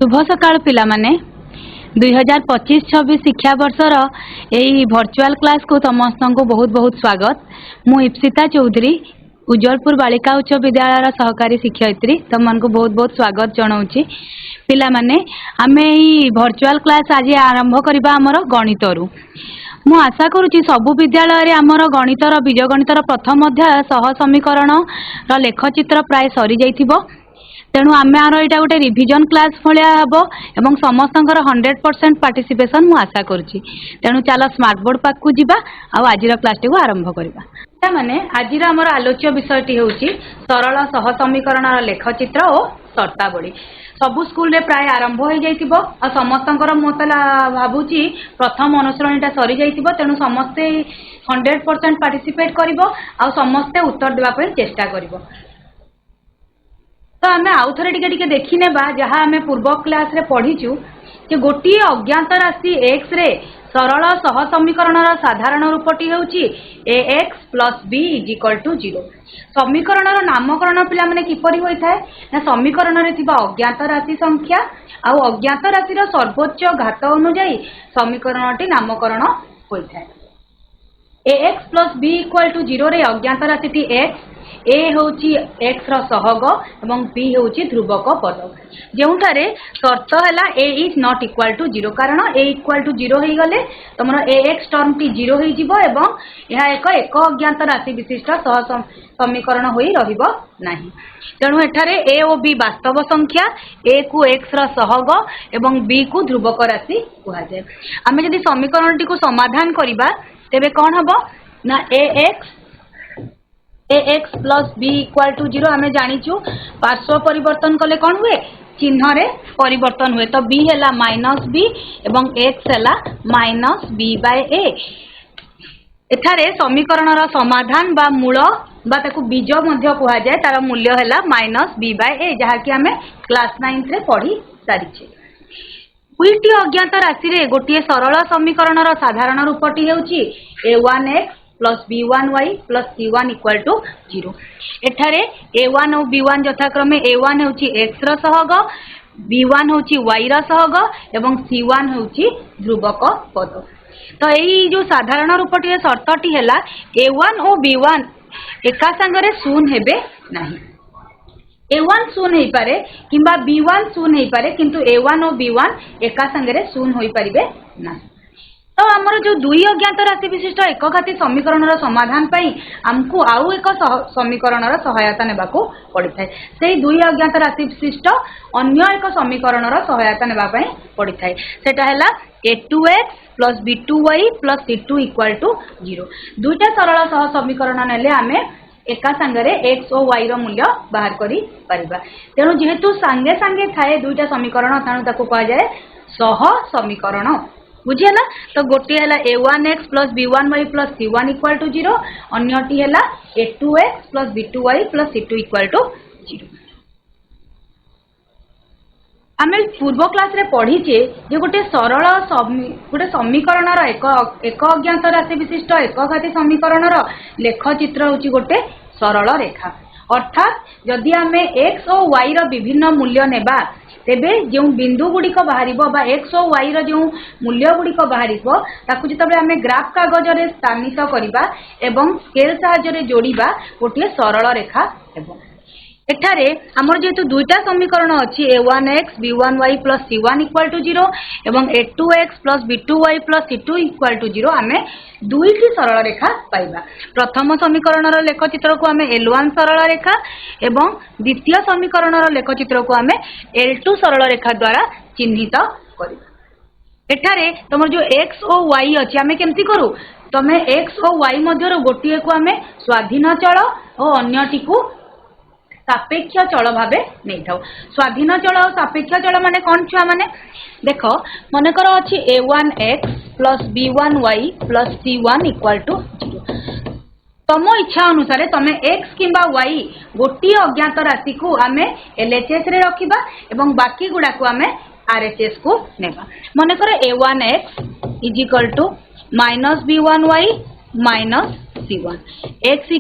शुभ सकाळ पिलामाने 2025-26 शिक्षा वर्षर यही वर्चुअल क्लास को समस्त को बहुत बहुत स्वागत। मु इप्सिता चौधरी उज्जवलपुर बालिका उच्च विद्यालय सहकारी शिक्षयित्री तुम को बहुत बहुत स्वागत जनाऊँगी। पिलामाने आमे यही वर्चुअल क्लास आज आरंभ करबा हमर गणितरू। मु आशा करुच्ची सबु विद्यालय रे हमर गणितर बीजगणितर प्रथम अध्याय सह समीकरण र लेखचित्र प्राय सरी जाइथिबो। तेणु आम यहाँ गोटे रिविजन क्लास भाया हम और समस्त 100% पार्टिसिपेशन मु आशा करुच्ची। तेणु चलो स्मार्ट बोर्ड पाक जा आज क्लास टी आरंभ करवा। माने आज आमर आलोच्य विषयटी हूँ सरल सह समीकरण लेखचित्र और शर्तावली। सबु स्कूल रे प्राय आरंभ हो जाइथिबो और समस्त मत भावुची प्रथम अनुसरणीटा सरी जाइथिबो। तेणु समस्ते 100% पार्टिसिपेट करिवो और समस्ते उत्तर देवा चेष्टा करिवो। तो आम आउ थे टिके देखी नेबा जहाँ आम पूर्व क्लास रे पढ़ीचु कि गोटे अज्ञात राशि x रे सरल सह समीकरण साधारण रूपटी होउची ax + b = 0। समीकरण नामकरण पिला माने किपरि होइथाय ना समीकरण रे थिबा अज्ञात राशि संख्या आ अज्ञात राशि रो सर्वोच्च घात अनुसार समीकरणटी नामकरण होइथाय। ax + b = 0 रे अज्ञात राशिटी x ए होची x रो सहग एवं b होची ध्रुवक पद। जेउठारे शर्त हैला a is not equal to 0 कारण a इक्वल टू 0 होई गले तमरो ax टर्म टी 0 होई जिवो एवं यह एक अज्ञात राशि विशिष्ट सह समीकरण होई रहिबो नाही। तेणु एठारे a और b वास्तव संख्या, a को x रो सहग एवं b को ध्रुवक राशि कहा जाय। आमे यदि समीकरण टी को समाधान करिबा तेबे कोन हबो ना ax + b = 0 आमे जानिचु। पार्श्व परिवर्तन कले कौन हुए चिन्ह रे परिवर्तन हुए। तो b हैला -b एवं x हैला -b/a। एठारे समीकरण रा समाधान बा मूल बा ताकू बीज मध्य कहा जाए तार मूल्य हैला -b/a जहा कि आमे क्लास 9 रे पढ़ी सारिछे। दुईटी अज्ञात राशि रे गोटे सरल समीकरण रा साधारण रूपटी हेउची a1x + b1y + c1 = 0। एठारे a1 और b1 यथाक्रमे a1 होची x रो सहग, b1 होची y रो सहग एवं c1 होची ध्रुवक पद। तो यही जो साधारण रूपटी शर्तटी हैला a1 और b1 एका संगरे शून्य हेबे नाही। a1 शून्य होई पारे किंबा b1 शून्य होई पारे किंतु a1 और b1 एका संगरे शून्य होई परिबे नाही। तो आमर जो दुई अज्ञात राशि विशिष्ट एकघाती समीकरण समाधान पाई आमको आउ एक समीकरण सहायता नेबाको पड़िथाय। से दुई अज्ञात राशि विशिष्ट अन्य एक समीकरण सहायता नेबा पई पड़िथाय। सेटा हैला a2x + b2y + c2 = 0। दुईटा सरल सह समीकरण नेले आमे एका संगरे x और y रो मूल्य बाहर करी परिबा। तेणु जेहेतु संगे संगे थाए दुईटा समीकरण तेणु ताको कहा जाए सह समीकरण। बुझिएला। तो गोटे हैला a1x + b1y + c1 = 0 अन्यटी हैला a2x + b2y + c2 = 0। आमे पूर्व क्लास रे पढ़ीचे जे गोटे सरल गोटे समीकरण एक अज्ञात राशि विशिष्ट एकघाती समीकरण लेखचित्र होची गोटे सरल रेखा। अर्थात जदि आमे x और y रो विभिन्न मूल्य नेबा तेबे जो बिंदु गुड़िक बाहर बा x और y रो जो मूल्य गुड़िक बाहर ताकू जिते आमे ग्राफ कागज रे स्थानित करिबा एवं स्केल सहायता रे जोड़िबा गोटे सरल रेखा हेबो। एठारे हमर जेतु दुईटा समीकरण अछि a1x b1y + c1 = 0 एवं a2x + b2y + c2 = 0 आमे दुईटी सरल रेखा पाइबा। प्रथम समीकरण लेखचित्र को आमे L1 सरल रेखा एवं द्वितीय समीकरण लेखचित्र को आमे L2 सरल रेखा द्वारा चिन्हित करिबा। एठारे तमर जो x और y अछि आमे केमती करू तमे x और y मध्य गोटिए को आमे स्वाधीन चल और अन्यटी को सापेक्ष चल भावे नहीं थाउ। स्वाधीन चल और सापेक्ष चल माने कौन छुआ माने देखो मनकर अछि a1x + b1y + c1 = 0। तम इच्छा अनुसार तमे x किंबा y गोटी अज्ञात राशि को आमे LHS रे रखिबा एवं बाकी गुडा को आमे RHS को नेबा। मनकर a1x = -b1y - c1 x =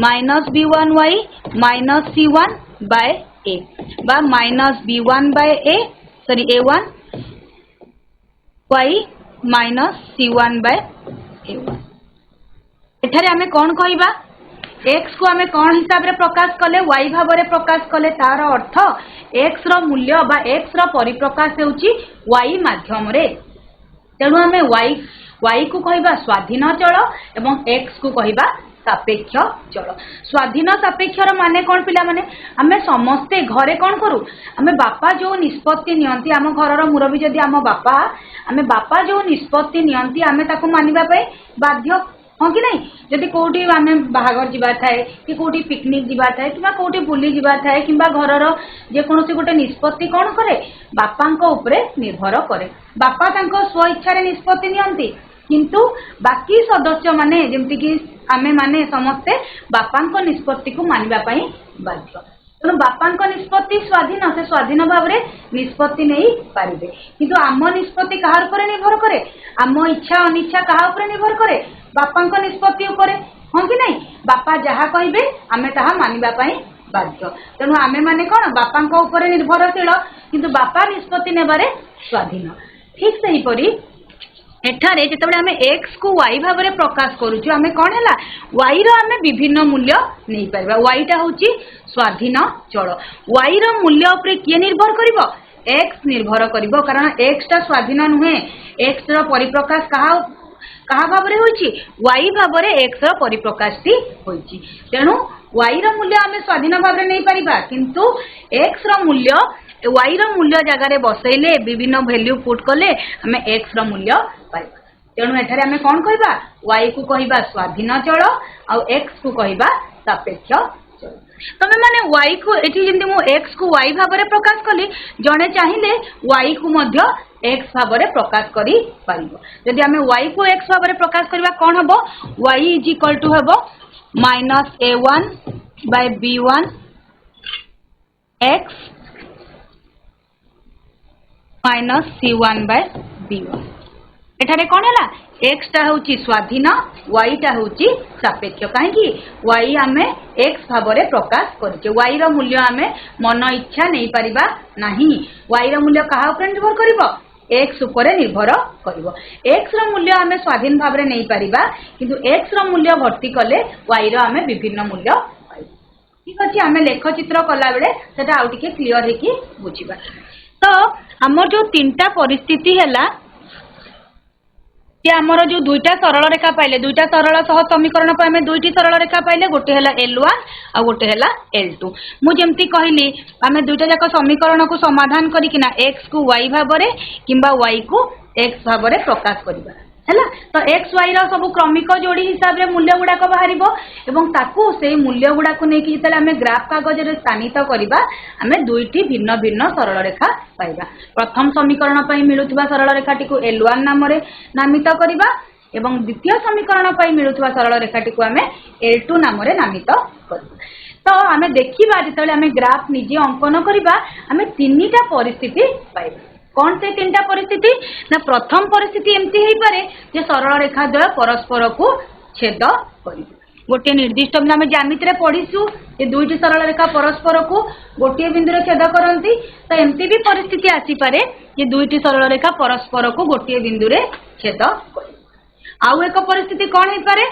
-b1y - c1/a बा -b1/a sorry a1 y minus c1 bye a1। एठारे आमे कौन कहिबा x को आमे कौन हिसाब रे प्रकाश कले y भाव रे प्रकाश कले तार अर्थ x रो मूल्य बा x रो परिप्रकाश हेउची y माध्यम रे। तेणु आमे y को कहिबा स्वाधीन चल एवं x को कहिबा सापेक्ष चल। स्वाधीन सापेक्षर माने कौन पिला माने आमे समस्ते घरे कौन करू आमे बापा जो निष्पत्ति नियंती आम घरर मुरबी जदि आम बापा आमे बापा जो निष्पत्ति नियंती आमे ताको मानिबा पई बाध्य हाँ कि नहीं। जदि कोठी आमे बाहागर जीवा थाए कि कोठी पिकनिक जीवा थाए कि कोठी बुली जीवा थाए कि घरर जे कोनोसी गोटे निष्पत्ति कौन करे बापांको उपरे निर्भर करे। बापा तांको स्व इच्छा रे निष्पत्ति नियंती किंतु बाकी सदस्य माने जेमति कि आमे माने समस्ते बापांको निष्पत्ति को मानिबा पई बाध्य। तेणु बापांको निष्पत्ति स्वाधीन से स्वाधीन भाव रे निष्पत्ति नहीं पारिबे किंतु आम निष्पत्ति कहार उपरे निर्भर करे आम इच्छा अनिच्छा कहा उपरे निर्भर करे बापांको निष्पत्ति उपरे हाँ कि नहीं। बापा जहा कहिबे आमे ताहा मानिबा पई बाध्य। तेणु आमे माने कोन बापांको उपरे निर्भरशील किंतु बापा निष्पत्ति नेबारे स्वाधीन। ठीक सही परी एठारे जेतबेले आमे x को y भाव रे प्रकाश करूछु आमे कोन हैला y रो आमे विभिन्न मूल्य नै परबा। y टा होची स्वाधीन चल y रो मूल्य उपरे के निर्भर करिवो x निर्भर करिवो कारण x टा स्वाधीन नुहे x रो परिप्रकाश कहा भाव रे होईची y भाव रे x रो परिप्रकाश टी होईची। तेणु y रो मूल्य आमे स्वाधीन भाव रे नै परिबा किंतु x रो मूल्य y रो मूल्य जगह रे बसैले विभिन्न वैल्यू पुट कले हमें x रो मूल्य पाइबा। तेणु एठारे हमें कौन कहिबा y को कहिबा स्वाधीन चल और x को कहिबा सापेक्ष चल। तमे माने y को एठी जेंति मु x को y भाव रे प्रकाश कली जणे चाहिले y को मध्य x भाव रे प्रकाश करी पारिबो। यदि हमें y को x भाव रे प्रकाश करबा कोन हबो y = हबो minus a1 by b1 x minus c1 by b1। एठारे कौन हैला x टा होची स्वाधीन y टा होची सापेक्ष काहे y आमे x भाव रे प्रकाश करछे y रो मूल्य आमे मन इच्छा नै परिबा नाही y रो मूल्य कहा ऊपर निर्भर करिवो x ऊपर निर्भर करिवो। x रो मूल्य आमे स्वाधीन भाव रे नै परिबा किंतु x रो मूल्य भर्ती कले y रो आमे विभिन्न मूल्य पाइबो। ठीक अछि आमे लेख चित्र कला बेले सेटा आउ टिके क्लियर हेकी बुझिबा। तो आमर जो तीनटा परिस्थिति हैला कि आमर जो दुईटा सरल रेखा पाइले दुईटा सरल सह समीकरण पर आमे दुईटी सरल रेखा पाइले गोटे हैला L1 आ गोटे हैला L2। मु जेमती कहली आमे दुईटा जाक समीकरण को समाधान करिकिना x को y भाव रे किंबा y को x भाव रे प्रकाश करिबा हैला। तो x y रो सब क्रमिक जोड़ी हिसाब रे मूल्य गुडा को बाहरिबो एवं ताकू से मूल्य गुडा को नै कि जतले आमे ग्राफ कागज रे स्थानित करिबा आमे दुईटी भिन्न भिन्न सरल रेखा पाइबा। प्रथम समीकरण पई मिलुथबा सरल रेखाटी को L1 नाम रे नामित करिबा एवं द्वितीय समीकरण पई मिलुथबा सरल रेखाटी को आमे L2 नाम रे नामित करिबा। तो आमे देखिबा जतले आमे ग्राफ निजे अंकन करिबा आमे तीनटा परिस्थिति पाइबा। कौन से तीनटा परिस्थिति ना प्रथम परिस्थिति एमती हेई पारे जे सरल रेखा द्वय परस्पर को छेद करिबे। गोटे निर्दिष्ट आम ज्यामिति रे पढ़ीसु जे दुईटी सरल रेखा परस्पर को गोटे बिंदु रे छेद करती तो एमती भी परिस्थिति आसी पारे जे दुईटी सरल रेखा परस्पर को गोटे बिंदु रे छेद करिबे। आउ एक परिस्थिति कौन हेई पारे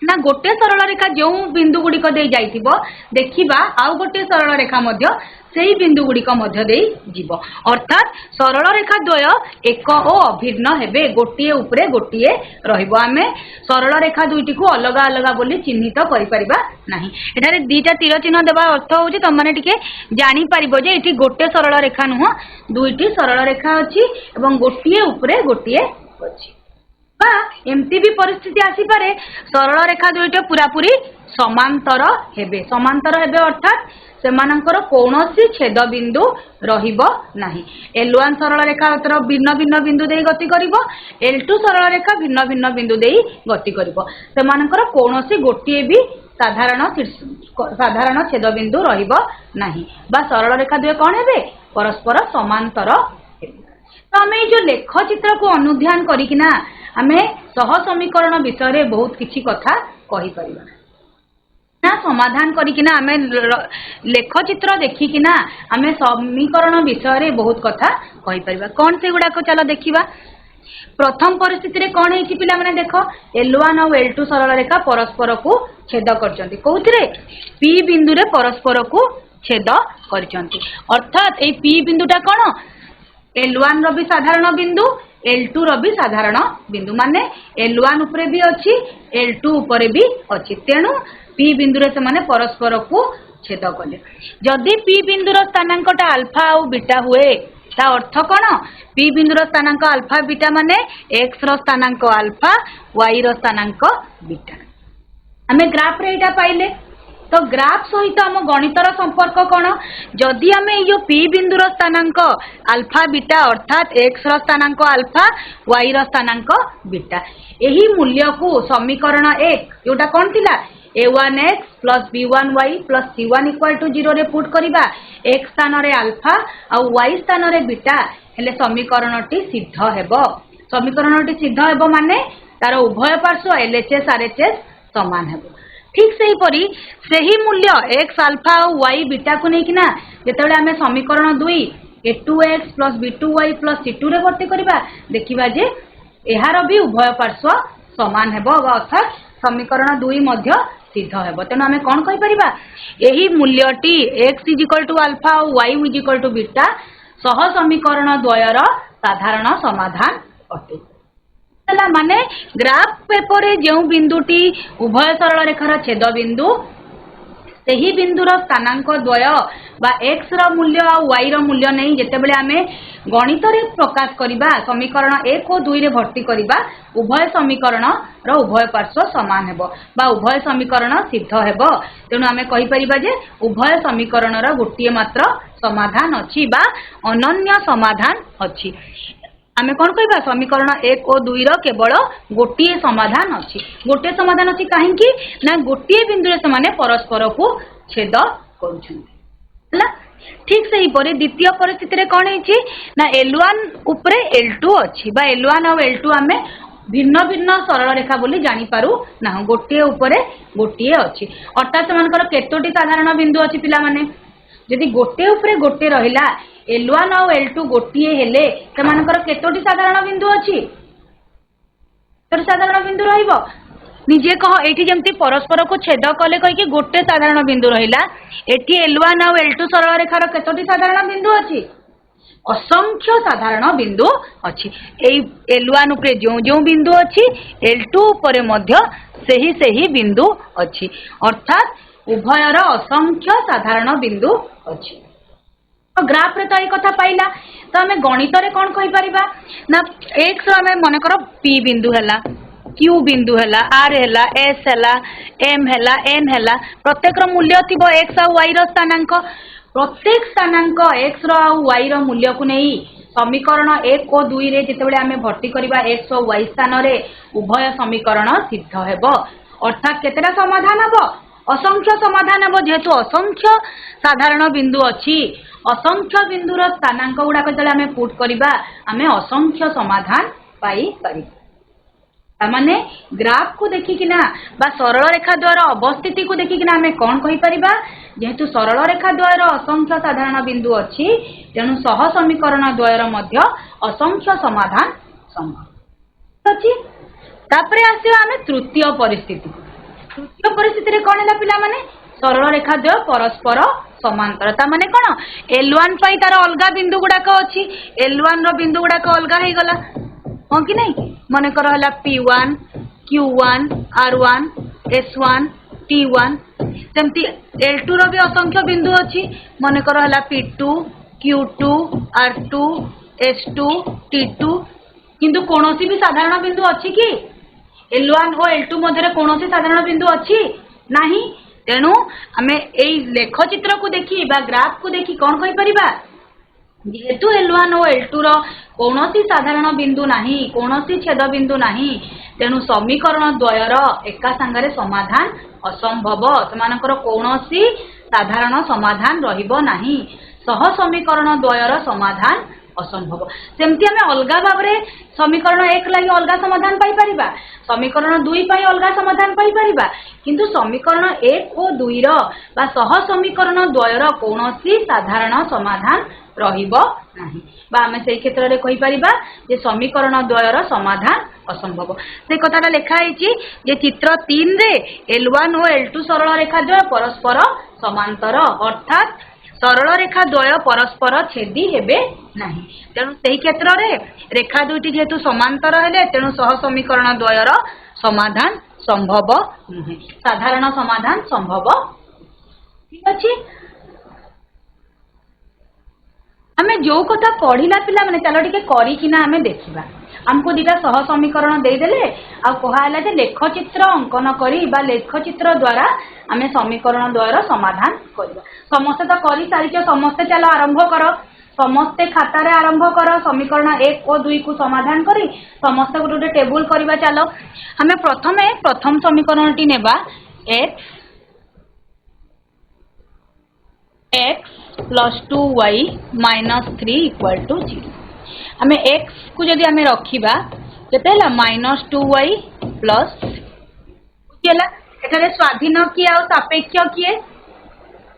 ना गोटे सरल रेखा जो बिंदु गुड़िक दे जाइथिबो देखिबा आउ गोटे सरल रेखा मध्य सेही बिंदु गुड़िक मध्य दे जीवो अर्थात सरल रेखा द्वय एक ओ अभिन्न हेबे गोटिए उपरे गोटिए रहिबो। आमे सरल रेखा दुईटी को अलग अलग बोली चिन्हित करि परिबा नाही। एठारे दीटा तीर चिन्ह देबा अर्थ होउची तमने टिके जानि परिबो जे एठी गोटे सरल रेखा नुह दुईटी सरल रेखा अछि एवं गोटिए उपरे गोटिए अछि। बा एमती भी परिस्थिति आसी पारे सरल रेखा दुईटा पूरा पूरी समांतर हेबे अर्थात सेमानंकर कौनसी छेद बिंदु रहिबो नाही। L1 सरल रेखा भिन्न भिन्न बिंदु देई गति करिवो L2 सरल रेखा भिन्न भिन्न बिंदु देई गति करिवो सेमानंकर कौनसी गोटिए भी साधारण छेद बिंदु रहिबो नाही बा सरल रेखा दुए कोन हेबे परस्पर समांतर हेबे। तो आमे जो लेख चित्र को अनुध्यान करिकिना आमे सह समीकरण विषय रे बहुत किछि कथा कहि परिबा। ना समाधान करिकिना आमे लेखचित्र देखिकिना आमे समीकरण विषय बहुत कथा कहि परिबा। कोन से गुडा को चलो देखिबा। प्रथम परिस्थिति रे कोन हेछि पिला माने देखो L1 और L2 सरल रेखा परस्पर को छेद करचंती। कोउथरे P बिंदु रे परस्पर को छेद करचंती। अर्थात ए P बिंदुटा कोन L1 रो भी साधारण बिंदु L2 रो भी साधारण बिंदु माने L1 उपरे भी अछि L2 उपरे भी अछि। तेनु P बिंदु रे से माने परस्पर को छेद कले। जदि P बिंदु रो स्थानांकटा अल्फा और बीटा हुए ता अर्थ कोन P बिंदु रो स्थानांक अल्फा बीटा माने x रो स्थानांक अल्फा y रो स्थानांक बीटा। हमें ग्राफ रे एटा पाइले तो ग्राफ सहित हम गणितर संपर्क कोन जदि हमें यो P बिंदु रो स्थानांक अल्फा बीटा अर्थात x रो स्थानांक अल्फा y रो स्थानांक बीटा एही मूल्य को समीकरण 1 योटा कोन थिला a1x plus b1y plus c1 equal to 0 रे पुट करिबा x स्थान रे अल्फा और y स्थान रे बीटा हेले समीकरणटी सिद्ध हेबो। समीकरणटी सिद्ध हेबो माने तार उभय पार्श्व LHS RHS समान हेबो। ठीक सेही परी सेही मूल्य x अल्फा और y बीटा को नेकिना जेतेबेले हमें समीकरण 2 a2x plus b2y plus c2 रे भर्ती करिबा देखिबा जे एहार भी उभय पार्श्व समान हेबो अर्थात समीकरण 2 मध्य सिद्ध हेबो। तेनु आमे कोन कहि परिबा एही मूल्यटी x अल्फा और y बीटा सह समीकरण द्वयर साधारण समाधान अटे। हला माने ग्राफ पेपर रे जो बिंदुटी उभय सरल रेखार छेद बिंदु सेही बिंदुर स्थानांक द्वय बा x रो मूल्य और y रो मूल्य नहीं जेतेबेले आमे गणित रे प्रकाश करिबा समीकरण 1 और 2 रे भर्ती करिबा उभय समीकरण रो उभय पार्श्व समान हेबो बा उभय समीकरण सिद्ध हेबो। तेनु आमे कहि परिबा जे उभय समीकरण रो गोटिए मात्र समाधान अछि बा अनन्य समाधान अछि। आमे कोन कहबा समीकरण 1 और 2 रो केवल गोटिए समाधान अछि। गोटिए समाधान अछि काहेकि ना गोटिए बिंदु रे समान परस्पर को छेद करूछन। हला ठीक सेही परे द्वितीय परिस्थिति रे कोन हेछि ना L1 उपरे L2 अछि बा L1 और L2 आमे भिन्न भिन्न सरल रेखा बोली जानि पारू ना गोटिए उपरे गोटिए अछि। अर्थात समानकर केतोटी साधारण बिंदु अछि पिला माने जदि गोटे उपरे गोटे रहिला L1 और L2 गोटिए हेले समानकर केतोटी साधारण बिंदु अछि तर साधारण बिंदु रहिबो निजे कह एठी जेमति परस्पर को छेद कले कहि कि गोटे साधारण बिंदु रहिला एठी L1 और L2 सरल रेखार केतोटी साधारण बिंदु अछि असंख्य साधारण बिंदु अछि। एई L1 उपरे जो जो बिंदु अछि L2 उपरे मध्य सेही सेही बिंदु अछि अर्थात उभयर असंख्य साधारण बिंदु अछि। ग्राफ रे तो ए कथा पाइला तो हमें गणित रे कोन कहि परिबा ना x रो हमें मन करो p बिंदु हला q बिंदु हला r हला s हला m हला n हला प्रत्येक रो मूल्य थिबो x और y रो स्थानांक प्रत्येक स्थानांक x रो और y रो मूल्य को नै समीकरण 1 और 2 रे जेतेबेले हमें भर्ती करिबा x और y स्थान रे उभय समीकरण सिद्ध हेबो अर्थात केतेटा समाधान हबो असंख्य समाधान हेबो जेहेतु असंख्य साधारण बिंदु अछि असंख्य बिंदुर स्थानांक गुड़ाक जले आमे पुट करिबा आमे असंख्य समाधान पाई परिबा। माने ग्राफ को देखिकिना बा सरल रेखा द्वारा अवस्थिति को देखिकिना आमे कोन कहि परिबा जेहेतु सरल रेखा द्वारा असंख्य साधारण बिंदु अछि तेनु सह समीकरण द्वयर मध्य असंख्य समाधान संभव अछि। तापरे आसीबा आमे तृतीय परिस्थिति रे कोन हैला पिला माने सरल रेखा द्वय परस्पर समांतर ता माने कोन L1 पई तार अलगा बिंदु गुडाक अछि L1 रो बिंदु गुडाक अलगा हे गला हो कि नै माने कर हला P1 Q1 R1 S1 T1 सेमति L2 रो भी असंख्य बिंदु अछि माने कर हला P2 Q2 R2 S2 T2 किंतु कोनोसी भी साधारण बिंदु अछि कि L1 और L2 मध्य कोनोसी साधारण बिंदु अछि नाही तेणु आमे एई लेखचित्र को देखि बा ग्राफ को देखि कोन कहि परिबा जेहेतु L1 और L2 रो कोनोसी साधारण बिंदु नाही कोनोसी छेद बिंदु नाही तेणु समीकरण द्वयर एका संगरे समाधान असंभव समानकर कोनोसी साधारण समाधान रहिबो नाही सह समीकरण द्वयर समाधान असंभव। सेमती आम अलग भाव में समीकरण 1 लगी अलग समाधान पाई परिबा, समीकरण 2 पाई अलग समाधान पाई परिबा, किंतु समीकरण 1 और 2 रो बा सह समीकरण द्वयर कौनसी साधारण समाधान रहिबो नाही, बा आमे सेई क्षेत्र रे कहि परिबा जे समीकरण द्वयर समाधान असंभव। से कथाटा लेखा है जे चित्र 3 रे L1 और L2 सरल रेखा द्वय परस्पर समांतर, अर्थात सरल रेखा द्वय परस्पर छेदी हेबे नाही, तेणु सेही क्षेत्र रे रेखा दुईटी जेहेतु समांतर हेले तेणु सह समीकरण द्वयर समाधान संभव नुहे, साधारण समाधान संभव। ठीक अच्छे, आमे जो कथा पढ़िला पिला माने चलो टिके करिकिना आमे देखिबा। हमको दीटा सह समीकरण देदेले आ कहाला जे लेखचित्र अंकन करी बा लेखचित्र द्वारा आमे समीकरण द्वयर समाधान करबा। समस्त तो करि सारिछ, समस्त चलो आरंभ करो, समस्ते खाता रे आरंभ करो समीकरण 1 और 2 को समाधान करी समस्त गोटे टेबुल करबा। चलो हमें प्रथम समीकरण टी नेबा x plus 2y minus 3 equal to 0। हमें x को जदि हमें रखिबा केते हला माइनस 2y प्लस बुझियला, एठारे स्वाधीन किए आ सापेक्ष किए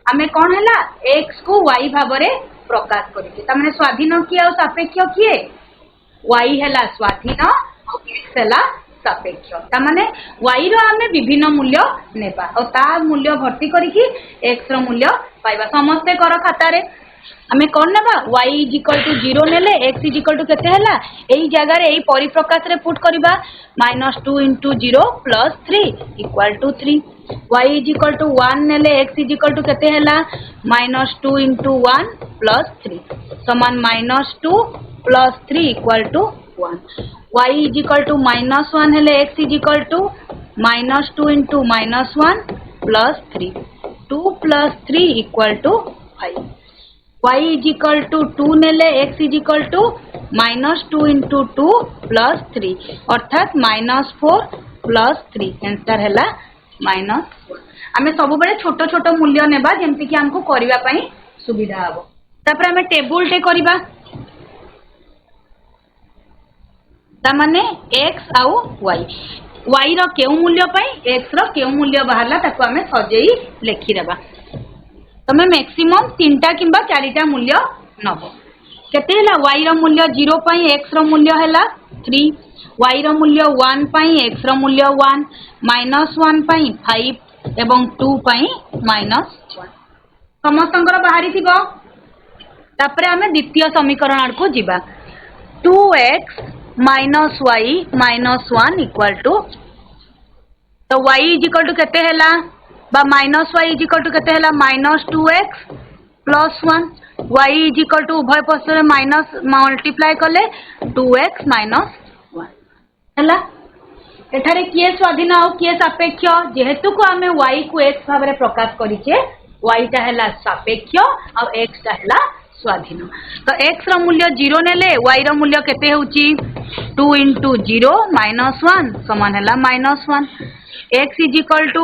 हमें कौन हला x को y भाव रे प्रकाश करिके, त माने स्वाधीन किए आ सापेक्ष किए y हला स्वाधीन और x हला सापेक्ष, त माने y रो हमें विभिन्न मूल्य नेबा और ता मूल्य भर्ती करिकी x रो मूल्य पाइबा। समस्ते कर खाता रे हमें कौन नेबा y इक्वल टू 0 नेले x इक्वल टू केते हला एई जगह रे एई परिप्रकाश रे पुट करबा minus 2 into 0 plus 3 equal to 3, y equal to 1 नेले x इक्वल टू केते हला माइनस 2 इंटू 1 प्लस 3 समान minus 2 plus 3 equal to 1, y equal to minus 1 हेले x equal to minus 2 into minus 1 plus 3, 2 plus 3 equal to 5, y equal to 2 नेले x equal to minus 2 into 2 plus 3 अर्थात minus 4 plus 3 answer है minus 1। आम सब बेले छोट छोट मूल्य नेबा जेमती कि हमको करबा पई सुविधा हबो। तापर आम टेबुल टे करबा तामाने x आउ y, y रो केउ मूल्य पाई x रो केउ मूल्य बाहरला ताको आमे सजेई लेखि देबा। तमे मैक्सिमम 3टा किंबा 4टा मूल्य नबो। केते हला y रो मूल्य 0 पाई x रो मूल्य हला 3, y रो मूल्य 1 पाई x रो मूल्य 1, माइनस 1 पाई 5 एवं 2 पाई माइनस 1 समस्तंकर बाहरी थिबो। तापरे आमे द्वितीय समीकरण आड़ को जिबा 2x minus y minus 1 equal to, तो y इक्वल टू केते हला बा माइनस y इक्वल टू केते हला minus 2x plus 1, y equal to उभय पक्ष रे माइनस मल्टीप्लाई कले 2x माइनस 1 हला। एठारे किए स्वाधीन आ किए सापेक्ष, जेहेतु को आमे y को x भाव रे प्रकाश करिचे y टा हला सापेक्ष और x टा हला स्वाधीन, तो x रो मूल्य 0 नेले y रो मूल्य केते होउची 2 इंटू 0 माइनस 1 समान हला माइनस 1, x इक्वल टू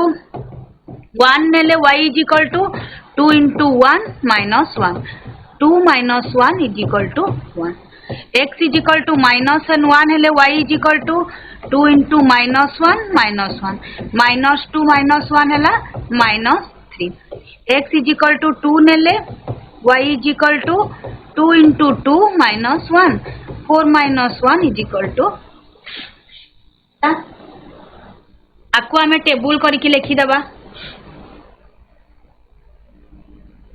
1 नेले y equal to 2 into 1 minus 1, 2 minus 1 equal to 1, x equal to minus 1 हेले y equal to 2 into minus 1 minus 1, minus 2 minus 1 हेला माइनस 3, x इक्वल टू 2 नेले y equal to 2 into 2 minus 1, 4 minus 1 equal to, आपको आमे table करके लिखी दबा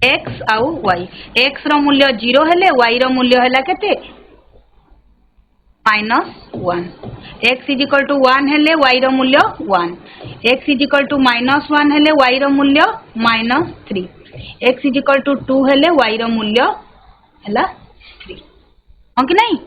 x आउ y, x रो मूल्य 0 हेले y रो मूल्य हैला केते माइनस 1, x इक्वल टू 1 हेले y रो मूल्य 1, x इक्वल टू माइनस 1 हेले y रो मूल्य माइनस 3, x इक्वल टू 2 हेले y रो मूल्य हैला 3 हां कि नहीं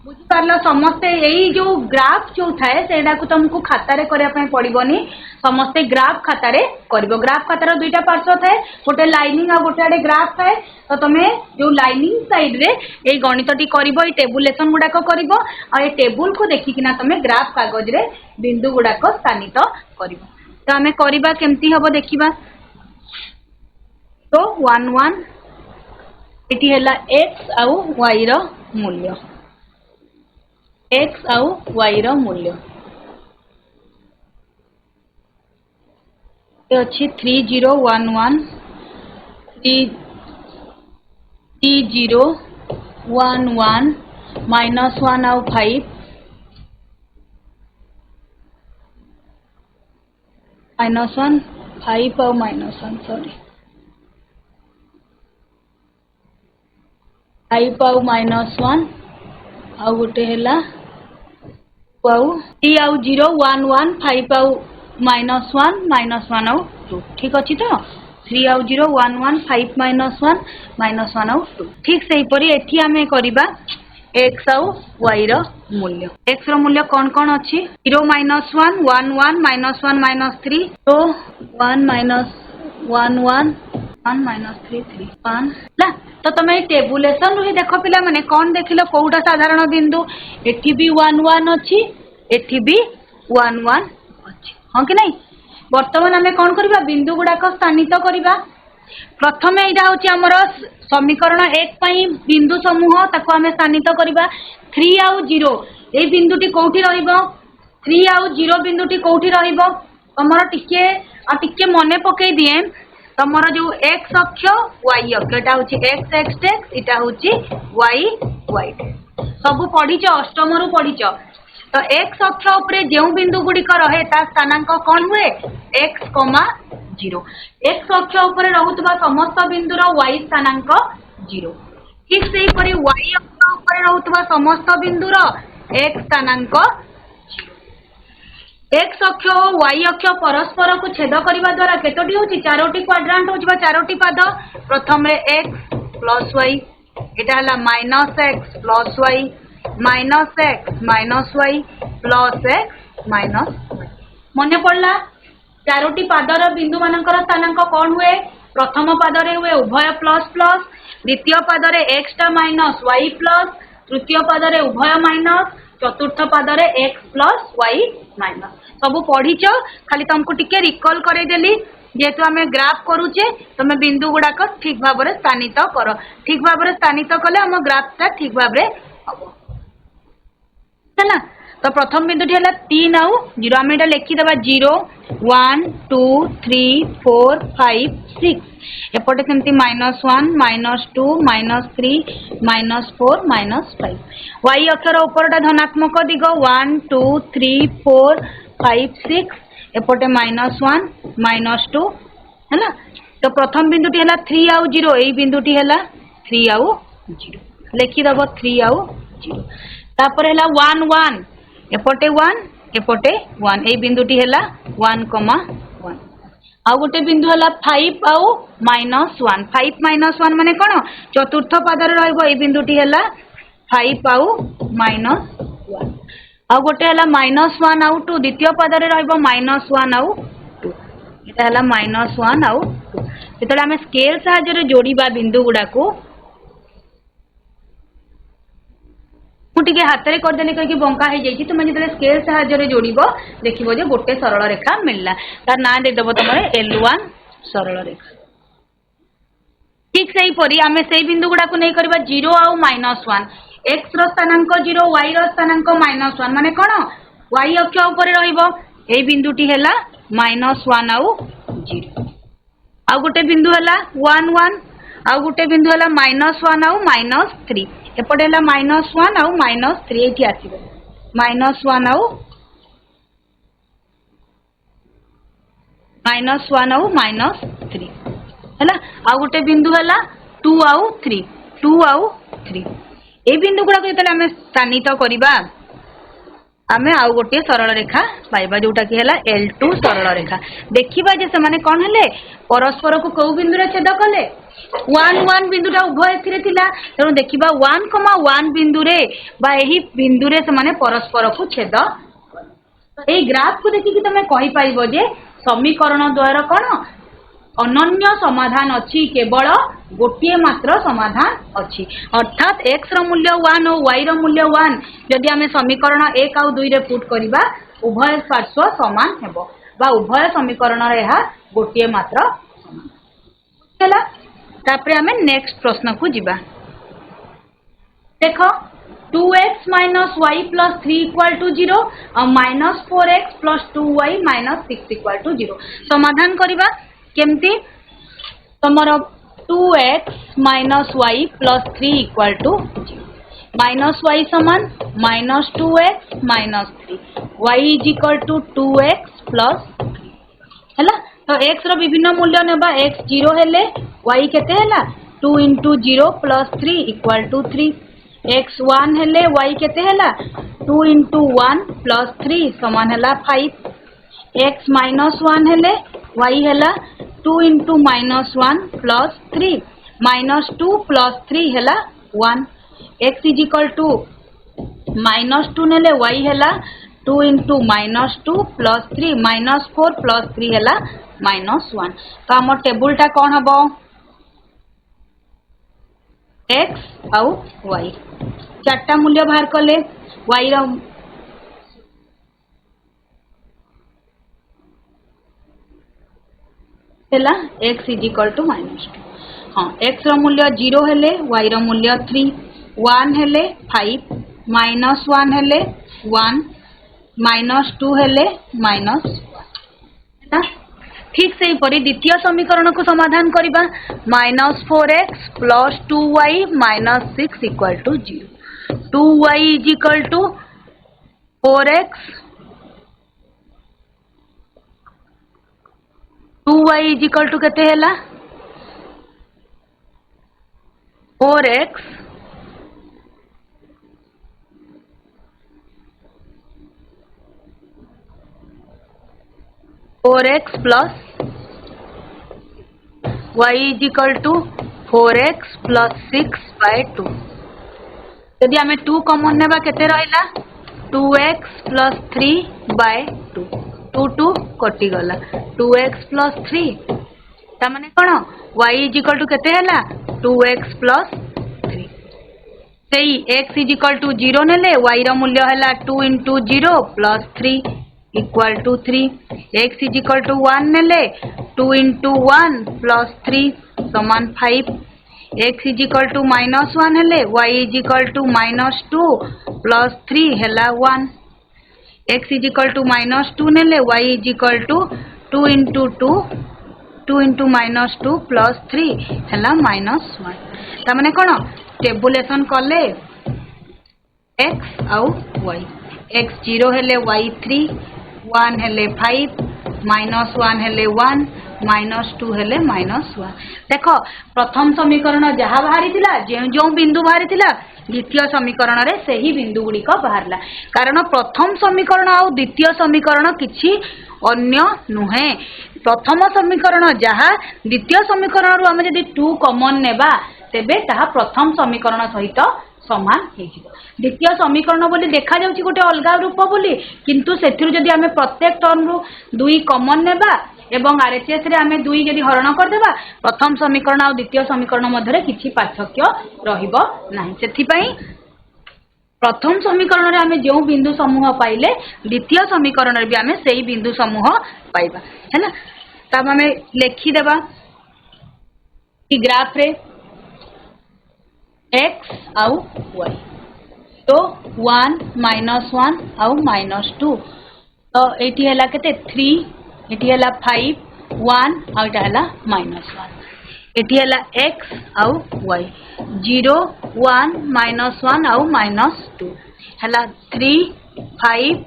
बुझी पारला समस्ते। यही जो ग्राफ जो थाए सेडा को तुमको खाता रे करिया पय पड़िबोनी, समस्ते ग्राफ खाता रे करबो। ग्राफ खातार दुईटा पार्श्व थाए, गोटे लाइनिंग आ गोटे आडे ग्राफ थाए, तो तमे जो लाइनिंग साइड रे ए गणितटी करबो, ए टेबुलेशन गुडा को करबो आ ए टेबुल को देखि किना तमे ग्राफ कागज रे बिंदु गुडा को स्थानित करबो। तो हमें करबा केमती हबो देखिबा, तो 1 1 एटी हैला x आउ y रो मूल्य x आउ y रो मूल्य ये अछि 3011 3011 -1 आउ 5 -1 5 आउ -1 सॉरी 5 आउ -1 आउ गोटे हैला आउ 3 आउ 0 1 1 5 आउ -1 आउ 2 ठीक अछि तो 3 आउ 0 1 1 5 -1 आउ 2 ठीक सही परी एठी आमे करिबा x आउ y रो मूल्य x रो मूल्य कोन कोन अछि 0 -1 1 1 -1 -3 तो 1 -1 1 1 -3 3 1 ला तो तमे टेबुलेशन रो ही देखो पिला माने कोन देखिलो कोउटा साधारण बिंदु एठी भी 1 1 अछि एठी भी 1 1 अछि हां कि नहीं वर्तमान आमे कोन करबा बिंदु गुडा को स्थानित करबा प्रथमे एटा होची हमर समीकरण 1 पई बिंदु समूह ताको आमे स्थानित करबा 3 आउ 0 ए बिंदुटी कोठी रहइबो 3 आउ 0 बिंदुटी कोठी रहइबो हमर टिके मने पकई दिए तमर जो x अक्ष y अक्ष एटा होची x x एटा होची y y सब पढिच अष्टम रु पढिच तो x अक्ष उपरे जेउ बिंदु गुडी को रहे ता स्थानांक कोन हुए x, 0 x अक्ष उपरे रहउतबा समस्त बिंदुर y स्थानांक 0 ठीक सेही परी y अक्ष उपरे रहउतबा समस्त बिंदुर x स्थानांक x अक्ष और y अक्ष परस्पर को छेद करबा द्वारा केतोटी होची चारोटी क्वाड्रांट होचबा चारोटी पाद प्रथम रे x प्लस y एटा हला -x plus y -x -y plus x minus मने पड़ला चारोटी पादर बिंदु मानकर स्थानांक कोन हुए प्रथम पादरे हुए उभय प्लस प्लस द्वितीय पादरे x टा माइनस y प्लस तृतीय पादरे उभय माइनस चतुर्थ पादरे x प्लस y माइनस सब पढ़ीच खाली तुमको टिके रिकॉल करे देली जेतु आमे ग्राफ करूचे तमे बिंदु गुडा को ठीक भाव रे स्थानित करो ठीक भाव रे स्थानित कले हम ग्राफ ता ठीक भाव रे हबो चला तो प्रथम बिंदुटी हला 3 आउ 0 आमे एटा लिखि देबा 0 1 2 3 4 5 6 एपटे केमती -1 -2 -3 -4 -5 y अक्षर ऊपरटा धनात्मक दिग 1 2 3 4 5 6 एपटे -1 -2 हैला तो प्रथम बिंदुटी हला 3 आउ 0 एई बिंदुटी हला 3 आउ 0 लिखि दबो 3 आउ 0 तापर हला 1 1 एपटे 1 एई बिंदुटी हला 1 1 आ गोटे बिंदु हला 5 आउ -1 5 -1 माने कोन चतुर्थ पादर रहइबो एई बिंदुटी हला 5 आउ -1 आ गोटे हला -1 आउ 2 द्वितीय पादर रहइबो -1 आउ 2 एटा हला -1 आउ 2 जेतले हम स्केल सहायता रे जोड़ीबा बिंदु गुडा को मुटिके हाथ रे कर देले कहि बंका हे जाई तुम जतले स्केल सहायता रे जोड़ीबो देखिबो जे गोटे सरल रेखा मिलला तार ना दे देबो तमरे L1 सरल रेखा ठीक सही परी आमे सेही बिंदु गुडा को नै करबा 0 आउ -1 x रो स्थानांक 0 y रो स्थानांक -1 माने कोन y अक्ष ऊपर रहइबो एई बिंदुटी हैला -1 आउ 0 आ गोटे बिंदु हैला 1 1 आ गोटे बिंदु हैला -1 आउ -3 एपटे हैला -1 आउ -3 एठी आसीबो -1 आउ -3 हैला आ गोटे बिंदु हैला 2 आउ 3 ए बिंदु गुडा को जतले हमें स्थानित करिबा आमे आउ गोटे सरल रेखा पाइबा जोटा कि हैला L2 सरल रेखा देखिबा जे से माने कोन हले परस्पर को को बिंदु रे छेद कले 1 1 बिंदुटा उभय थिरे थिला तेनु देखिबा 1 1 बिंदु रे बा एही बिंदु रे से माने परस्पर को छेद ए ग्राफ को देखि कि तमे कहि पाइबो जे समीकरण द्वारा कोन अनन्य समाधान अछि केवल गोटे मात्र समाधान अछि अर्थात x रो मूल्य 1 और y रो मूल्य 1 यदि हमें समीकरण 1 और 2 रे पुट करिबा उभय पार्श्व समान हेबो बा उभय समीकरण रे हा गोटे मात्र समान चला तापरे आमे नेक्स्ट प्रश्न को जिबा। देखो 2x minus y plus 3 equal to 0 और minus 4x plus 2y minus 6 equal to 0 समाधान करिबा केमती तमरो 2x minus y plus 3 equal to 0 minus y समान minus 2x minus 3 y is equal to 2x plus 3 हैला। तो x रो विभिन्न मूल्य नेबा x 0 हेले y केते हैला 2 into 0 plus 3 equal to 3 x 1 हेले y केते हैला 2 into 1 प्लस 3 समान हैला 5 x माइनस 1 हेले y हैला 2 into minus 1 plus 3 minus 2 plus 3 हैला 1 x is equal to minus 2 नेले y हैला 2 into minus 2 plus 3 minus 4 plus 3 हैला माइनस 1 तो हम टेबुल टा कौन हबो x आउ y चारटा मूल्य बाहर कले y रो हैला x is equal to minus 2 हाँ x रो मूल्य 0 हेले y रो मूल्य 3 1 हेले 5 माइनस 1 हेले 1 माइनस 2 हेले माइनस 1 ठीक से परी द्वितीय समीकरण को समाधान करिबा minus 4x plus 2y minus 6 equal to 0 2y is equal to 4x 2y is equal to केते हैला 4x plus y is equal to 4x plus 6/2 यदि आमे 2 कॉमन नेबा केते रहिला 2x प्लस 3/2 2 2 कटि गला 2x प्लस 3 ता माने कोन y इज इक्वल टू केते हैला 2x प्लस 3 सेही x इज इक्वल टू 0 नेले y रो मूल्य हैला 2 into 0 plus 3 equal to 3 x is equal to 1 नेले 2 into 1 प्लस 3 समान 5 x is equal to minus 1 हेले y is equal to minus 2 plus 3 हेला 1 x is equal to minus 2 नेले y is equal to 2 into 2 into minus 2 plus 3 हेला minus 1 ता माने कोन tabulation करले x आउ y x 0 हेले y 3 1 हेले 5 माइनस 1 हेले 1 माइनस 2 हेले माइनस 1 देखो प्रथम समीकरण जहाँ बाहरी थिला जो बिंदु बाहरी थिला द्वितीय समीकरण रे सही बिंदु गुडी को बाहरला कारण प्रथम समीकरण और द्वितीय समीकरण किछि अन्य नुहे प्रथम समीकरण जहाँ द्वितीय समीकरण रु हम यदि 2 कॉमन नेबा तेबे ताहा प्रथम समीकरण सहित समान हेजिबो द्वितीय समीकरण बोली देखा जाउची गोटे अलगा रूप बोली किंतु सेथिरु जदि हमें प्रत्येक टर्म रु 2 कॉमन नेबा एवं आरएचएस रे हमें 2 जदि हरण कर देबा प्रथम समीकरण और द्वितीय समीकरण मध्य रे किछि पार्थक्य रहिबो नाही सेथि पई प्रथम समीकरण रे हमें जो बिंदु समूह पाइले द्वितीय समीकरण रे भी हमें सेही बिंदु समूह पाइबा हैना तब हमें लिखि देबा कि ग्राफ रे x आउ y तो 1 माइनस 1 आउ माइनस 2 तो एटी हैला केते 3 एटी हैला 5 1 आउ एटा हैला माइनस 1 एटी हैला x आउ y 0 1 माइनस 1 आउ माइनस 2 हैला 3 5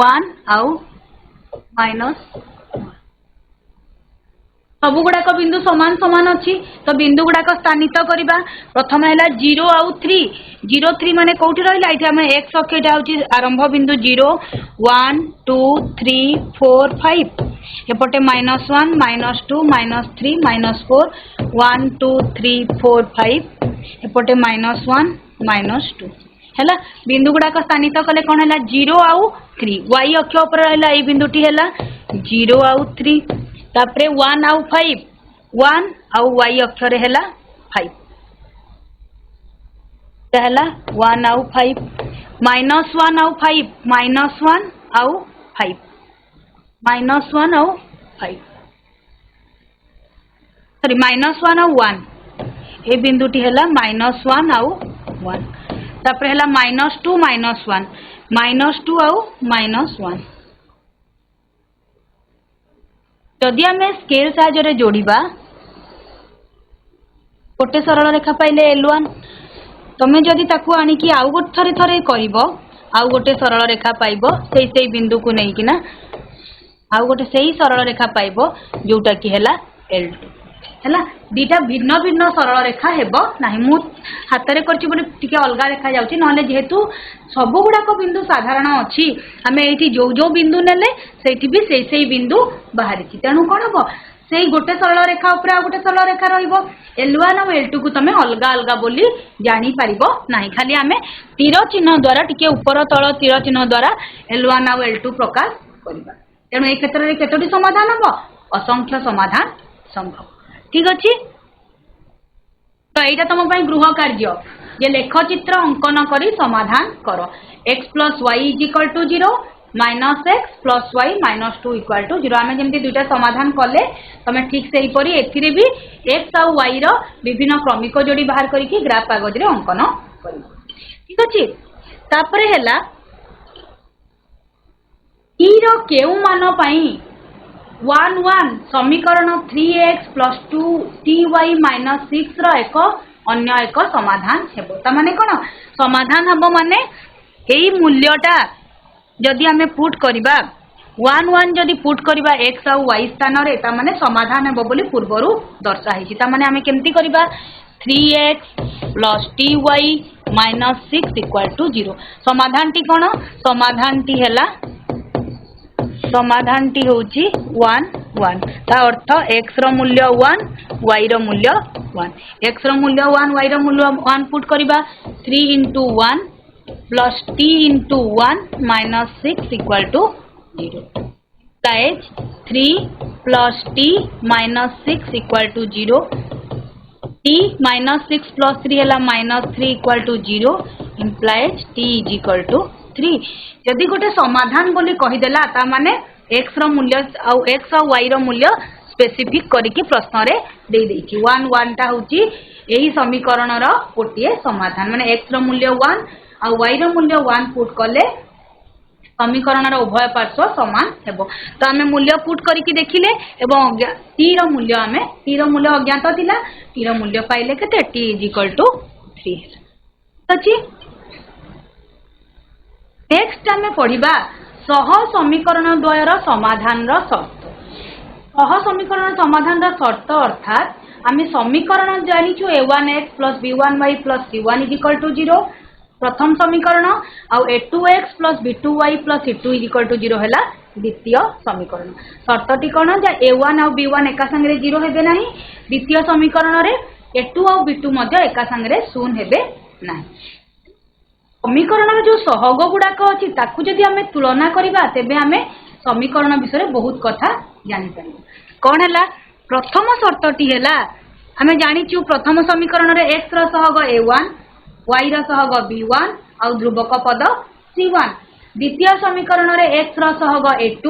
1 आउ माइनस सबु गुड़ाक बिंदु समान समान अच्छी तो बिंदु गुड़ाक स्थानित करवा प्रथम है 0 आउ 3 0 3 माने कौटी रहा ये आम एक्स अक्षयटा हूँ आरंभ बिंदु 0 1 2 3 4 5 एपटे -1 -2 -3 -4 1 2 3 4 5 एपटे -1 -2 है बिंदु गुड़ाक स्थानित कले कौन है 0 आउ 3 y अक्ष पर रहा ये बिंदुटी है 0 आउ 3 तापरे 1 आउ 5 1 आउ y अक्षर हैला 5 तहला 1 आउ 5 -1 आउ 5 -1 आउ 5 -1 आउ 5 सॉरी -1 और 1 ए बिंदुटी है -1 आउ 1 तापर है -2 -1 -2 आउ -1 जदि आम स्केल साहाय्य जोड़िबा गोटे सरल रेखा पाइले L1 तमें जदि ताकू आनिकी आउ गोटे थरे थरे करिवो आउ गोटे सरल रेखा पाइबो सेई बिंदु को नहीं किना आउ गोटे सेई सरल रेखा पाइबो जोटा कि हैला L2 हैला दीटा भिन्न भिन्न सरल रेखा हेबो नाही मु हाथ रे करछि बोले टिके अलगा रेखा जाउछि नहले जेहेतु सब गुडाक बिंदु साधारण अछि हमें एठी जो जो बिंदु नेले सेठी भी सेई बिंदु बाहरिछि तेणु कोन हबो सेई गोटे सरल रेखा ऊपर आ गोटे सरल रेखा रहिबो L1 और L2 को तमे अलगा अलगा बोली जानी पारिबो नाही खाली हमें तीर चिन्ह द्वारा टिके ऊपर तळ तीर चिन्ह द्वारा L1 और L2 प्रकाश करिबा तेणु ए क्षेत्र रे केतोटी समाधान हबो असंख्य समाधान संभव ठीक अछि तो एटा तम पई गृह कार्य जे लेख चित्र अंकन करी समाधान करो x + y = 0 -x + y -2 = 0 आमे जेमति दुटा समाधान कले तमे ठीक सेही परी एथिरे भी x और y रो विभिन्न क्रमिक जोड़ी बाहर करी कि ग्राफ कागज रे अंकन करिबो ठीक अछि तापरे हैला ई रो केउ मान पई 1 1 समीकरण 3x + 2ty - 6 रो एक अन्य एक समाधान हेबो त माने कोन समाधान हबो माने एई मूल्यटा जदि हमें पुट करिबा 1 1 जदि पुट करिबा x और y स्थान रे ता माने समाधान हेबो बोली पूर्वरु दर्शा हिछि ता माने हमें केमति करिबा 3x + ty - 6 = 0 समाधान टी कोन समाधान टी हैला समाधान टी होची 1 1 ता अर्थ x रो मूल्य 1 y रो मूल्य 1 x रो मूल्य 1 y रो मूल्य 1 पुट करिबा 3 * 1 plus t into 1 minus 6 equal to 0. Guys, 3 plus t minus 6 equal to 0. t minus 6 plus 3 है minus 3 equal to 0 implies t is equal to 3. यदि गोटे समाधान बोली कही देला ता माने x रो मूल्य और x और y रो मूल्य स्पेसिफिक करिकि प्रश्न रे दे देछि 1 1 टा होची एही समीकरण रो गोटिए समाधान माने x रो मूल्य 1 और y रो मूल्य 1 पुट कले समीकरण रो उभय पार्श्व समान हेबो तो हमें मूल्य पुट करिकि देखिले एवं t रो मूल्य हमें t रो मूल्य अज्ञात थिला t रो मूल्य पाइले केते t = 3 अछि नेक्स्ट हमें पढिबा सह समीकरण द्वयर समाधान रो शर्त सह समीकरण समाधान रो शर्त अर्थात हमें समीकरण जानिछु a1x + b1y + c1 = 0 प्रथम समीकरण आउ a2x + b2y + c2 = 0 हैला द्वितीय समीकरण शर्तटी कोन जे a1 और b1 एका संगे 0 हेबे नाही द्वितीय समीकरण रे a2 और b2 मध्ये एका संगे 0 हेबे नाही समीकरण रे जो सहग गुडाक अछि ताकू जदि हमें तुलना करिबा तेबे हमें समीकरण विषय बहुत कथा जानि परिबा कोन हैला प्रथम शर्तटी हैला हमें जानिचु प्रथम समीकरण रे x रो सहग a1 y रो सहग b1 और ध्रुवक पद c1 द्वितीय समीकरण रे x रो सहग a2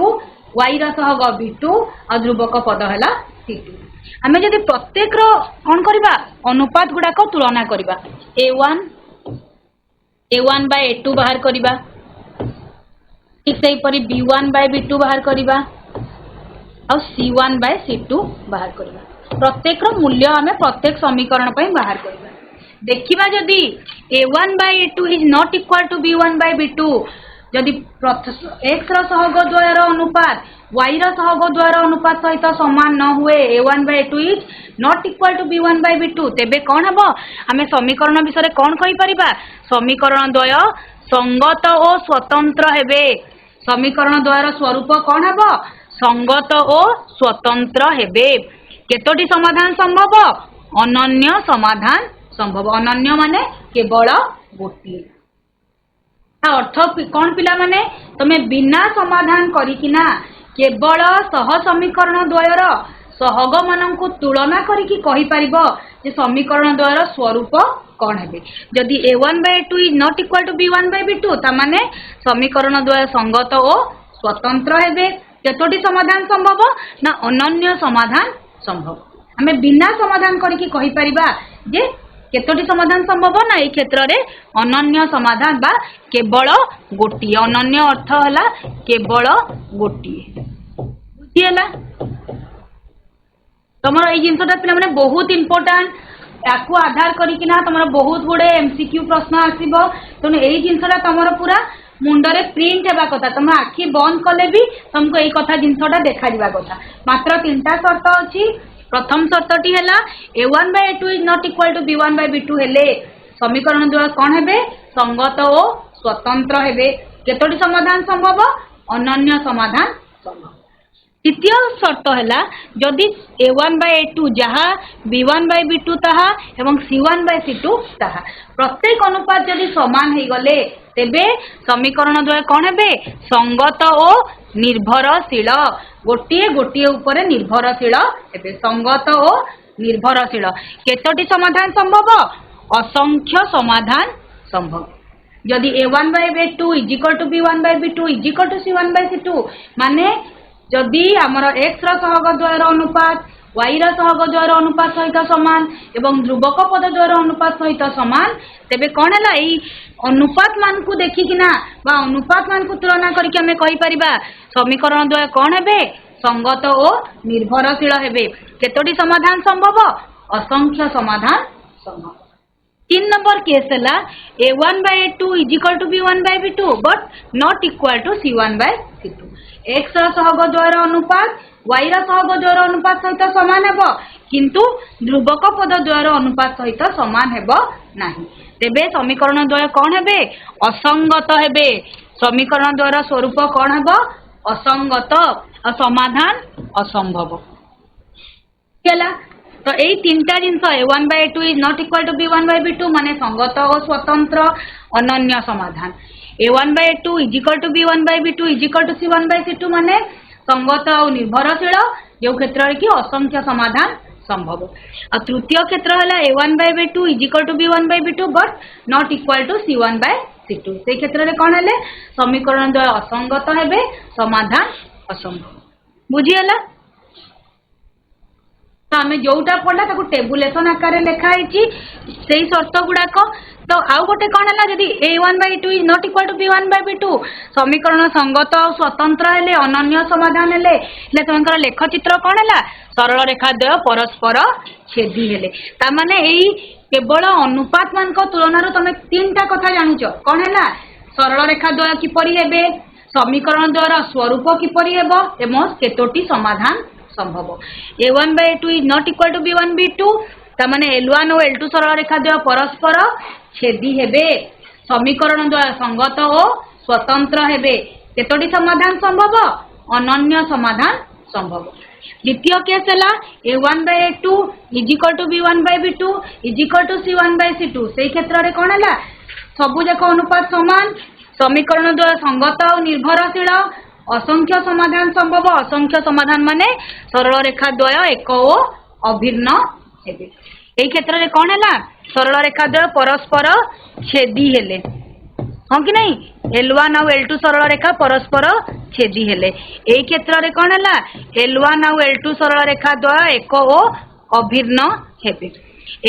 y रो सहग b2 और ध्रुवक पद हैला c2 हमें जदि प्रत्येक रो कोन करबा अनुपात गुडा को तुलना करबा a1 by a2 बाहर करबा ठीक सेही परी b1 by b2 बाहर करबा और c1 by c2 बाहर करबा प्रत्येक रो मूल्य हमें प्रत्येक समीकरण पई बाहर करबा देखिबा जदि a1 by a2 is not equal to b1 by b2 जदि x रो सहग द्वयर अनुपात y रो सहग द्वयर अनुपात सहित समान न हुए a1 by a2 is not equal to b1 by b2 तेबे कोन हबो हमें समीकरण विषय कोन कहि परिबा समीकरण द्वय संगत और स्वतंत्र हेबे समीकरण द्वयर स्वरूप कोन हबो संगत और स्वतंत्र हेबे केतोटी समाधान संभव अनन्य समाधान संभव अनन्य माने केवल गोटी अर्थ कौन पिला माने तमे बिना समाधान करिकिना केवल सह समीकरण द्वयर सहग माननकु तुलना करिकि कहि परिबो जे समीकरण द्वयर स्वरूप कोन हेबे जदि a1 by a2 is not equal to b1 by b2 ता माने समीकरण द्वय संगत और स्वतंत्र हेबे केतोटी समाधान संभव ना अनन्य समाधान संभव आमे बिना समाधान करके कहि परिबा जे केतोटी समाधान संभव ना ए क्षेत्र रे अनन्य समाधान बा केवल गोटी अनन्य अर्थ हला केवल गोटी बुझियला तमरो ए जिंसटा पिला माने बहुत इंपोर्टेंट याकू आधार करिकिना तमरो बहुत गुडे एमसीक्यू प्रश्न आसीबो तने ए जिंसटा तमरो पूरा मुंडरे प्रिंट हेबा कथा तुम आखि बंद कले भी तुमको ए कथा जिंसटा देखा दिबा कथा मात्र तीनटा शर्त अछि प्रथम शर्तटी है a1 by a2 is not equal to b1 by b2 हेले समीकरण द्वय कौन हेबे संगत और स्वतंत्र हेबे केतोटी समाधान संभव अनन्य समाधान संभव द्वितीय शर्त है जदि a1 by a2 जहाँ b1 by b2 ताहा एवं c1 by c2 ताहा प्रत्येक अनुपात जदि समान हो गले तेबे समीकरण द्वय कौन हेबे संगत और निर्भरशील गोटे गोटे ऊपर निर्भरशील हेबे संगत और निर्भरशील केतोटी समाधान संभव असंख्य समाधान संभव जदि a1 by a2 is equal to b1 by b2 is equal to c1 by c2 माने जदि आमर x सहग द्वयर अनुपात y सहग द्वयर अनुपात सहित समान एवं ध्रुवक पद द्वयर अनुपात सहित समान तेबे कौन है यही अनुपात मान को देखिकिना बा अनुपात मान को तुलना करके हमें कहि परिबा समीकरण द्वय कौन हेबे संगत और निर्भरशील हेबे केतोटी समाधान संभव असंख्य समाधान संभव 3 नंबर केस है a1 by a2 is equal to b1 by b2 but not equal to c1 by c2 x सहग द्वयर अनुपात y सहग द्वयर अनुपात सहित समान हेबो किंतु ध्रुवक पद द्वयर अनुपात सहित समान हेबो नाही तेबे समीकरण द्वय कौन हेबे असंगत हेबे समीकरण द्वयर स्वरूप कौन हेबो असंगत और समाधान असंभव केला तो यही तीनटा जिनस a1 by a2 is not equal to b1 by b2 माने संगत और स्वतंत्र अनन्य समाधान a1 by a2 is equal to b1 by b2 is equal to c1 by c2 माने संगत और निर्भरशील जो क्षेत्र की असंख्य समाधान संभव और तृतीय क्षेत्र है a1 by b2 is equal to b1 by b2 but not equal to c1 by c2 से क्षेत्र रे कौन है समीकरण द्वय असंगत हेबे समाधान असंभव बुझीगला तो आम जोटा पढ़ला टेबुलेसन आकार लिखाई से शर्त गुड़ाक तो आउ गोटे कौन है जदि a1 by a2 is not equal to b1 by b2 समीकरण संगत और स्वतंत्र हेले अनन्य समाधान हेले तुमकर लेखचित्र कौन है सरल रेखा द्वय परस्पर छेदी हेले ता माने एई केवल अनुपात मान तुलन तुम तीनटा कथा जानुच कौन है सरल रेखा द्वय किपरि हेबे समीकरण द्वारा स्वरूप किपरि हेबो एवं केतोटी समाधान संभव a1 by a2 is not equal to b1 b2 तमाने l1 और l2 सरल रेखा द्वय परस्पर छेदी हेबे समीकरण द्वय संगत और स्वतंत्र हेबे केतोटी समाधान संभव अनन्य समाधान संभव द्वितीय केस है a1 by a2 is equal to b1 by b2 is equal to c1 by c2 से क्षेत्र रे कौन है सबु जाक अनुपात समान समीकरण द्वय संगत और निर्भरशील असंख्य समाधान संभव असंख्य समाधान माने सरल रेखा द्वय एक और अभिन्न हेबे एई क्षेत्र रे कौन है सरल रेखा द्वय परस्पर छेदी हेले हाँ कि नहीं l1 और l2 सरल रेखा परस्पर छेदी हेले एई क्षेत्र रे कौन है l1 और l2 सरल रेखा द्वय एक और अभिन्न हेबे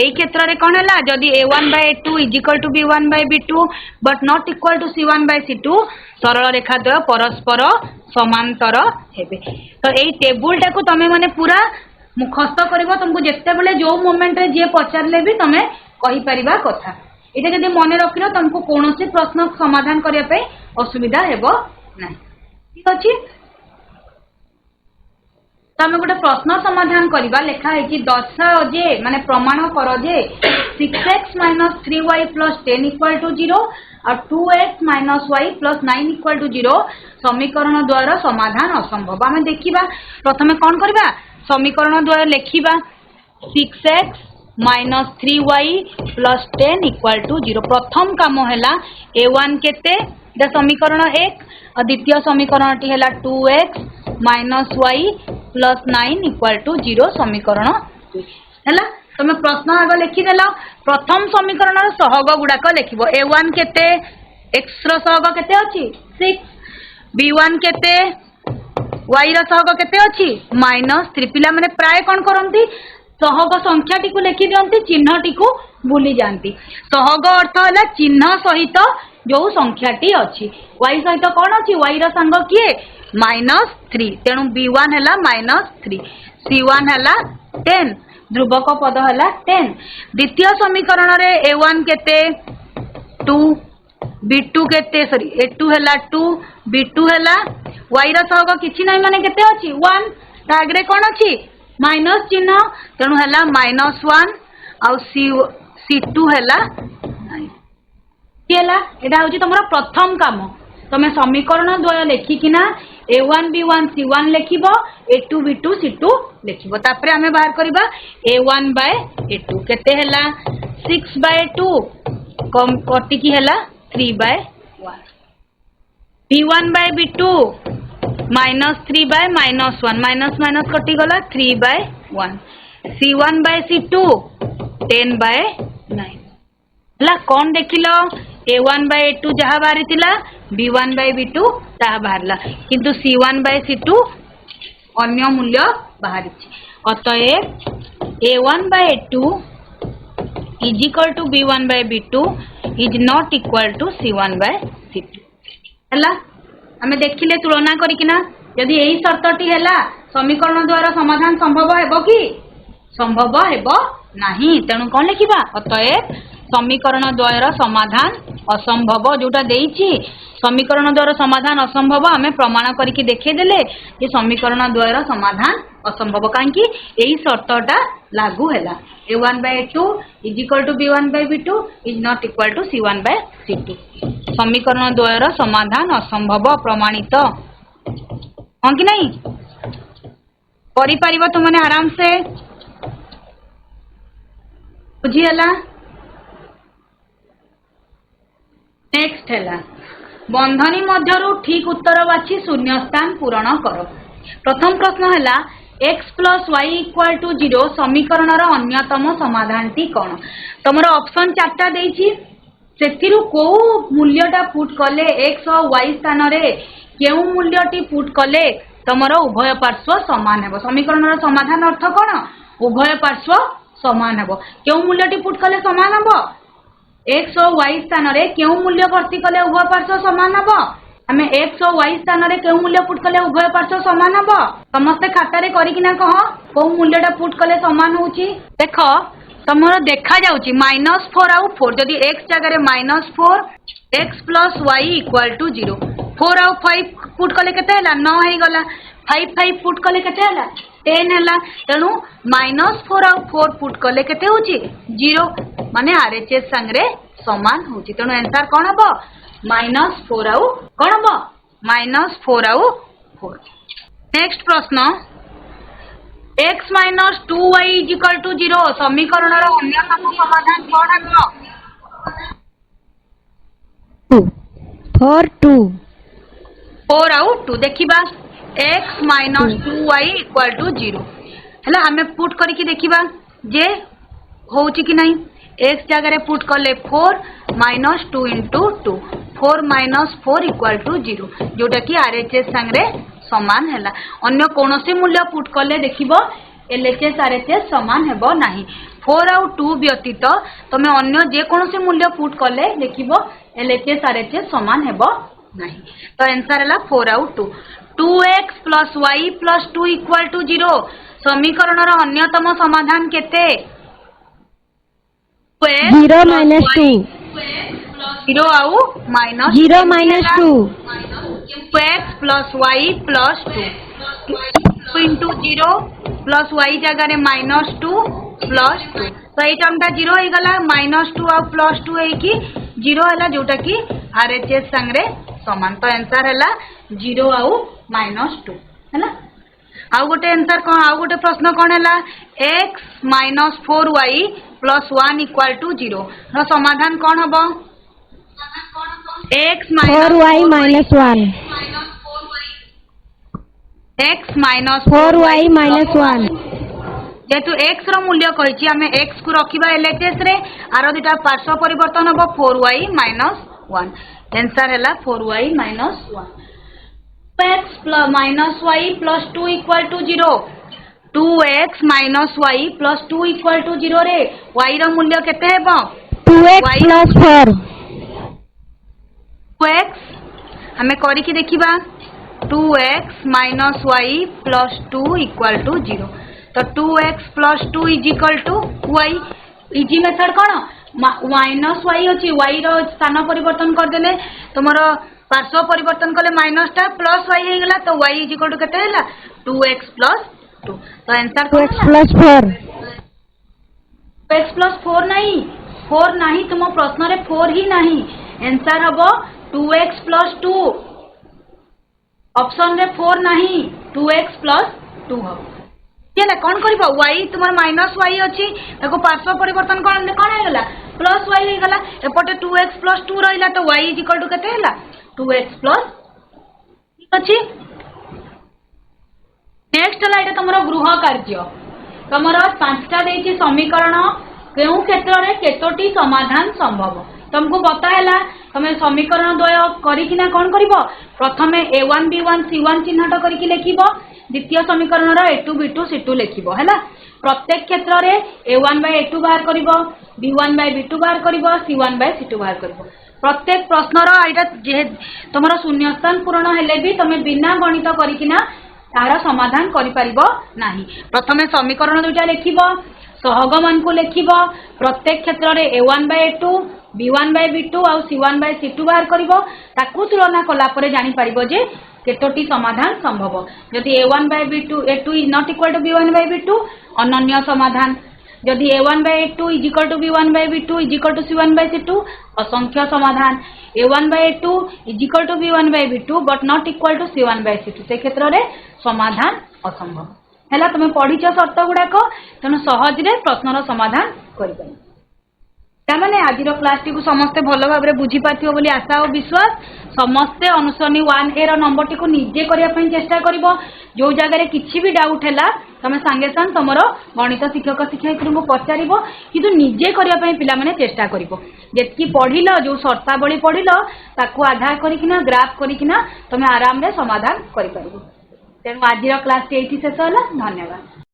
एई क्षेत्र रे कौन है जदि a1 by a2 is equal to b1 by b2 but not equal to c1 by c2 सरल रेखा द्वय परस्पर समांतर हेबे तो एई टेबुल टाको तमे माने पूरा मुखस्त करिवो तुमको जेते बेले जो मोमेंट रे जे पचारले भी तमे कहि परिबा कथा एटा जदि मन रखिलो तुमको कोनोसी प्रश्न समाधान करिया पे असुविधा हेबो नै ठीक अछि तमे गोटे प्रश्न समाधान करवा लेखा है दर्शाओ जे माने प्रमाण कर जे 6x - 3y + 10 = 0 और 2x - y + 9 = 0 समीकरण द्वारा समाधान असंभव आम देखा प्रथम कौन करवा समीकरण द्वारा लिखा 6x - 3y + 10 = 0 प्रथम काम है a1 केते समीकरण 1 और द्वितीय समीकरण टी है 2x - y + 9 = 0 समीकरण 2 है तुम प्रश्न आग लिखिदेल प्रथम समीकरण सहग गुड़ाक लिख a1 केते x सहग केते अछि 6 b1 केते y सहग केते अछि -3 पिला माने प्राय कौन करंती सहग संख्याटी को लिखि दियंती चिन्हटी को भूली जाती। सहग अर्थ है चिन्ह सहित जो संख्याटी अच्छी y सहित कौन अच्छी y रो संग किए -3 तेणु b1 है -3 c1 है 10 ध्रुवक पद है 10। द्वितीय समीकरण रे a1 केते 2 b2 केते सॉरी a2 है 2 b2 है y रो सहग किछि नै माने केते अछि 1 तागरे कौन अच्छी माइनस चिन्ह तेणु है -1 आउ c2 है एटा हूँ तुम प्रथम काम तुम समीकरण द्वय लिखिकिना a1 b1 c1 लिखिब a2 b2 c2 लिखिब तापर आमे बाहर करबा a1 by a2 केते हैला 6 by 2 कम कटिकी हैला 3 by 1 b1 by b2 -3 by -1 minus minus कटि गला 3 by 1 c1 by c2 10 by 9 हला कौन देखिलो a1 by a2 जहाँ बाहरी थिला b1 by b2 ताहा बाहरला किंतु c1 by c2 अन्य मूल्य बाहरी अतएव a1 by a2 is equal to b1 by b2 is not equal to c1 by c2 हला आमे देखिले तुलना करिकिना यदि एही शर्तटी हैला समीकरण द्वारा समाधान संभव हेबो कि संभव हेबो नाही तेणु कोन लिखिबा अतएव समीकरण द्वयर समाधान असंभव जोटा देइछि समीकरण द्वारा समाधान असंभव आमे प्रमाण करिकि देखै देले जे समीकरण द्वयर समाधान असंभव कांकी एही शर्तटा लागू हैला a1 by a2 is equal to b1 by b2 is not equal to c1 by c2 समीकरण द्वयर समाधान असंभव प्रमाणित हाँ कि नहीं करि परिबो तुमने आराम से बुझी हला। नेक्स्ट है बंधनी मध्यरु ठीक उत्तर बाछि शून्य स्थान पूरण कर। प्रथम प्रश्न है x + y = 0 समीकरण अन्यतम समाधान टी कौन तुम ऑप्शन 4टा देछि सेथिरु को मूल्यटा पुट कले x और y स्थान रे केउ मूल्यटी पुट कले तुमर उभय पार्श्व समान हेबो समीकरण समाधान अर्थ कौन उभय पार्श्व समान हेबो केउ मूल्यटी पुट कले समान हेबो x और y स्थान रे केउ मूल्य भर्ती कले उभय पार्श्व समान हेबो आमे x और y स्थान रे केउ मूल्य पुट कले उभय पार्श्व समान हेबो समस्त खाता रे करिकिना कह को मूल्यटा पुट कले समान होउची देखो तमरो देखा जाउची -4 आउ 4 जदि x जगह रे -4 x + y = 0 4 आउ 5 पुट कले केते हला 9 हे गला 5 5 पुट कले केते हला 10 हला तेनु -4 आउ 4 पुट कले केते होची 0 माने आरएचएस संगरे समान होची तेनु आंसर कोन हबो -4 आउ कोन हबो -4 आउ 4। नेक्स्ट प्रश्न x - 2y = 0 समीकरण अन्यतम समाधान कोन हबो 4 आउ 2 देखिबा x - 2y = 0 हला हमें पुट करके देखिबा जे होउची कि नहीं x जगह रे पुट करले 4 - 2 * 2 4 - 4 = 0 जोटा कि आरएचएस संगरे समान हैला अन्य कोनोसी मूल्य पुट करले देखिबो एलएचएस आरएचएस समान हेबो नाही 4 आउ 2 व्यतीत तमे अन्य जे कोनोसी मूल्य पुट करले देखिबो एलएचएस आरएचएस समान हेबो नाही तो आंसर हैला 4 आउ 2 2x + y + 2 = 0 समीकरण रो अन्यतम समाधान केते 0 - 2 0 आउ -2 0 - 2 x + y + 2 2 * 0 + y जगह रे -2 + 2 तो ये टर्मटा 0 हो गला -2 आ +2 है कि 0 हैला जोटा कि आरएचएस संगरे समान तो आंसर हैला 0 आउ -2 हैला। आउ गोटे आंसर कोन आउ गोटे प्रश्न कोन हैला x - 4y + 1 = 0 नो समाधान कोन हबो x - 4y - 1 x - 4y - 1 जेतु x रो मूल्य कहिछि हमें x को रखिबा एलएचएस रे आरो दुटा पार्श्व परिवर्तन हबो 4y - 1 आंसर हैला 4y - 1 x - y + 2 = 0 2x minus y plus 2 equal to 0 रे y रो मूल्य केते हेबो 2x plus 4. 2x हमें करी की देखिबा 2x minus y plus 2 equal to 0 तो 2x plus 2 is equal to y easy method कोन माइनस y अछि y रो स्थान परिवर्तन कर देले तुमरो पार्श्व परिवर्तन कले माइनस टा प्लस y हे गेला तो y इज इक्वल टू केते हैला 2x प्लस 2 तो answer 2x plus 4. 2x plus 4 नहीं तुम प्रश्न रे 4 ही नहीं आंसर हबो 2x प्लस 2 ऑप्शन रे 4 नहीं 2x प्लस 2 हो केला कोन करबो y तुमर माइनस y अछि ताको पार्श्व परिवर्तन कोन हे गेला प्लस y हे गेला एपटे 2x प्लस 2 रहिला तो y इज इक्वल टू केते हैला 2x प्लस ठीक अछि नेक्स्ट हला एटा तुमरो गृह कार्य तुमरो पांचटा देछि समीकरण केउ क्षेत्र रे केतोटी समाधान संभव तुमको बता हैला तमे समीकरण द्वय करिकिना कोन करबो प्रथमे a1 b1 c1 चिन्हट करिकि लेखिबो द्वितीय समीकरण रो a2 b2 c2 लेखिबो हैला प्रत्येक क्षेत्र रे a1 by a2 बाहर करिबो b1 by b2 बाहर करिबो c1 by c2 बाहर करिबो प्रत्येक प्रश्न रो आइटा जे तुमरो शून्यस्थान पूर्ण हेले भी तमे बिना गणित करिकिना तार समाधान करि परिबो नाही प्रथमे समीकरण दुटा लेखिबो सहग मान को लेखिबो प्रत्येक क्षेत्र रे a1 by a2 b1 by b2 और c1 by c2 बाहर करिबो ताकू तुलना कला परे जानि परिबो जे केतोटी समाधान संभव यदि a1 by b2 a2 is not equal to b1 by b2 अनन्य समाधान यदि a1 by a2 is equal to b1 by b2 is equal to c1 by c2 असंख्य समाधान a1 by a2 is equal to b1 by b2 but not equal to c1 by c2 से क्षेत्र रे समाधान असंभव हैला तुम पढ़िछ शर्त गुडाक तेणु सहज रे प्रश्नर समाधान करि पाइ तामाने आजिर क्लास टी को समस्ते भलो भाबरे बुझी पाथियो बोली आशा और विश्वास समस्ते अनुसरणी 1A रो नंबर टी को निजे करिया पई चेष्टा करिवो जो जगह रे किछि भी डाउट हैला तमे संगे संग तमरो गणित शिक्षक शिक्षयित्री को पचारिबो किंतु निजे करिया पई पिला माने चेष्टा करिवो जेतकी पढिलो जो शर्तावली पढिलो ताकू आधार करिकिना ग्राफ करिकिना तमे आराम रे समाधान करि परिबो तेणु आजिर क्लास टी एठी शेष होला धन्यवाद।